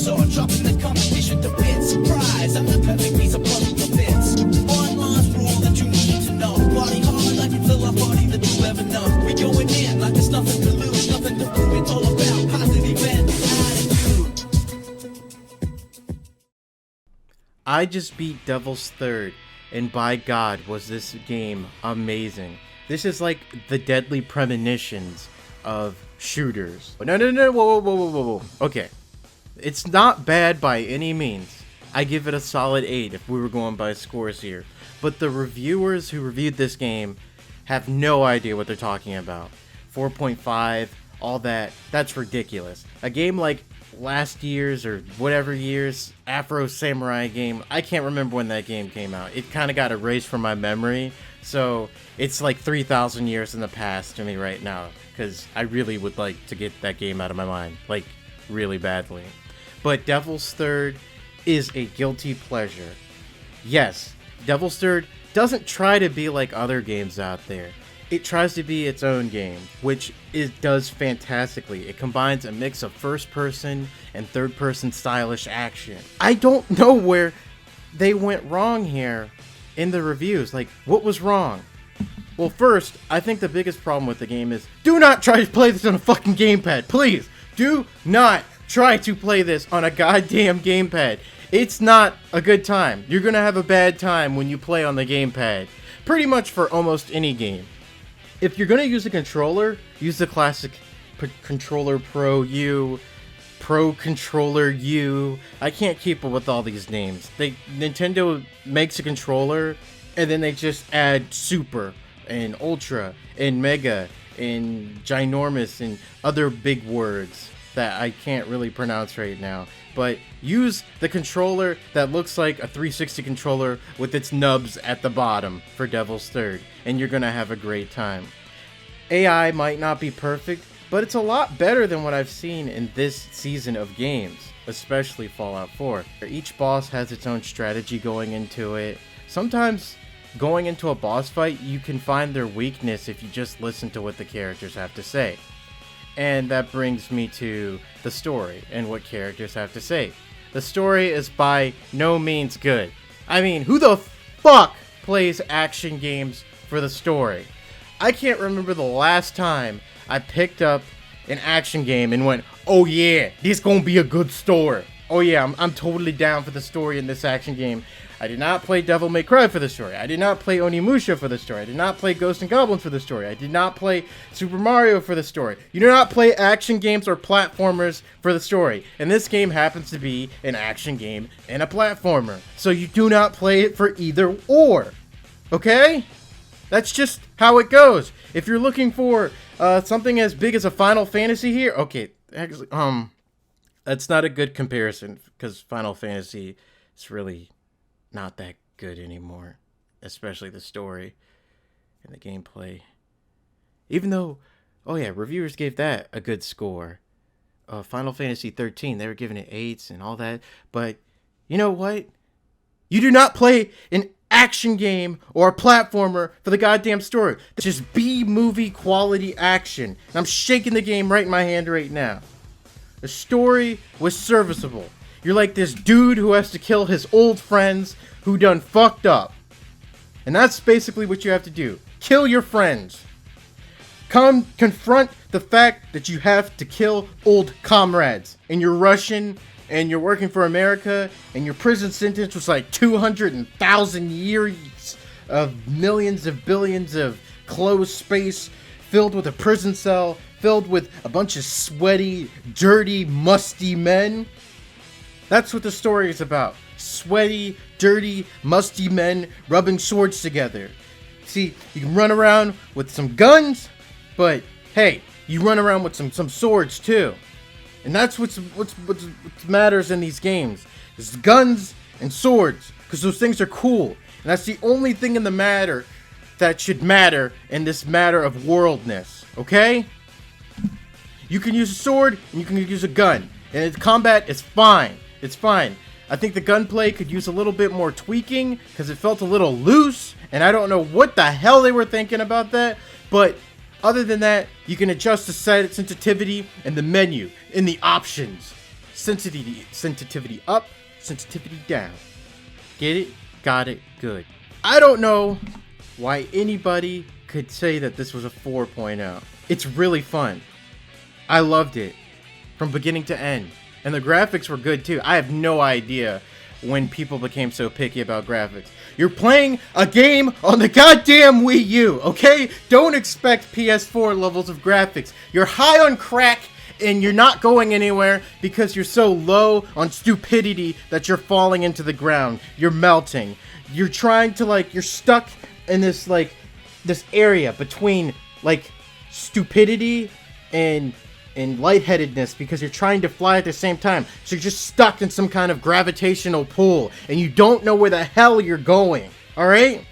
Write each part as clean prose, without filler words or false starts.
saw dropping the competition to bid. Surprise, I'm the perfect piece of puzzle to fits. One last rule that you need to know. Party hard like it's the love party that you ever know. We going in like there's nothing to lose, nothing to prove. It's all about positive and attitude. I just beat Devil's Third, and by God, was this game amazing. This is like the deadly premonitions of shooters. No, whoa. Okay. It's not bad by any means. I give it a solid 8 if we were going by scores here. But the reviewers who reviewed this game have no idea what they're talking about. 4.5, all that, that's ridiculous. A game like last year's or whatever year's Afro Samurai game, I can't remember when that game came out. It kind of got erased from my memory. So it's like 3,000 years in the past to me right now, because I really would like to get that game out of my mind, like really badly. But Devil's Third is a guilty pleasure. Yes, Devil's Third doesn't try to be like other games out there. It tries to be its own game, which it does fantastically. It combines a mix of first-person and third-person stylish action. I don't know where they went wrong here in the reviews. Like, what was wrong? Well, first, I think the biggest problem with the game is, do not try to play this on a fucking gamepad. Please, do not try to play this on a goddamn gamepad. It's not a good time. You're gonna have a bad time when you play on the gamepad. Pretty much for almost any game. If you're gonna use a controller, use the classic Controller Pro U, Pro Controller U. I can't keep up with all these names. Nintendo makes a controller, and then they just add Super and Ultra and Mega and Ginormous and other big words that I can't really pronounce right now. But use the controller that looks like a 360 controller with its nubs at the bottom for Devil's Third, and you're gonna have a great time. AI might not be perfect, but it's a lot better than what I've seen in this season of games, especially Fallout 4. Each boss has its own strategy going into it. Sometimes going into a boss fight, you can find their weakness if you just listen to what the characters have to say. And that brings me to the story and what characters have to say. The story is by no means good. I mean, who the fuck plays action games for the story? I can't remember the last time I picked up an action game and went, oh yeah, this gonna be a good story. Oh yeah, I'm totally down for the story in this action game. I did not play Devil May Cry for the story. I did not play Onimusha for the story. I did not play Ghosts and Goblins for the story. I did not play Super Mario for the story. You do not play action games or platformers for the story. And this game happens to be an action game and a platformer. So you do not play it for either or. Okay? That's just how it goes. If you're looking for something as big as a Final Fantasy here, okay, actually, that's not a good comparison, because Final Fantasy is really not that good anymore, especially the story and the gameplay. Even though, oh yeah, reviewers gave that a good score. Final Fantasy 13, they were giving it 8s and all that, but you know what? You do not play an action game or a platformer for the goddamn story. It's just B-movie quality action. And I'm shaking the game right in my hand right now. The story was serviceable. You're like this dude who has to kill his old friends who done fucked up. And that's basically what you have to do. Kill your friends. Confront the fact that you have to kill old comrades. And you're Russian, and you're working for America, and your prison sentence was like 200,000 years of millions of billions of closed space filled with a prison cell, filled with a bunch of sweaty, dirty, musty men. That's what the story is about. Sweaty, dirty, musty men rubbing swords together. See, you can run around with some guns, but hey, you run around with some swords too. And that's what matters in these games. Is guns and swords, because those things are cool. And that's the only thing in the matter that should matter in this matter of worldness. Okay? You can use a sword and you can use a gun. And in combat, it's fine. It's fine. I think the gunplay could use a little bit more tweaking because it felt a little loose. And I don't know what the hell they were thinking about that. But other than that, you can adjust the sensitivity in the menu, in the options. sensitivity up, sensitivity down. Get it? Got it? Good. I don't know why anybody could say that this was a 4.0. It's really fun. I loved it from beginning to end. And the graphics were good too. I have no idea when people became so picky about graphics. You're playing a game on the goddamn Wii U, okay? Don't expect PS4 levels of graphics. You're high on crack and you're not going anywhere because you're so low on stupidity that you're falling into the ground. You're melting. You're trying to you're stuck in this this area between stupidity and lightheadedness because you're trying to fly at the same time. So you're just stuck in some kind of gravitational pull and you don't know where the hell you're going. All right?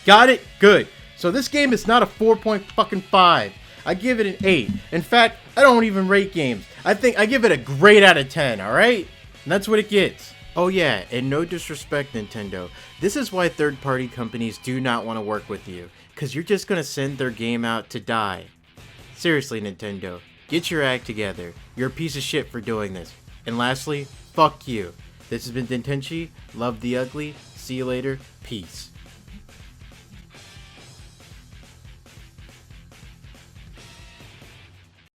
Got it? Good. So this game is not a 4.5. I give it an 8. In fact, I don't even rate games. I give it a grade out of 10, all right? And that's what it gets. Oh yeah, and no disrespect, Nintendo. This is why third-party companies do not want to work with you, because you're just going to send their game out to die. Seriously, Nintendo, get your act together. You're a piece of shit for doing this. And lastly, fuck you. This has been Dentenshi. Love the ugly. See you later. Peace.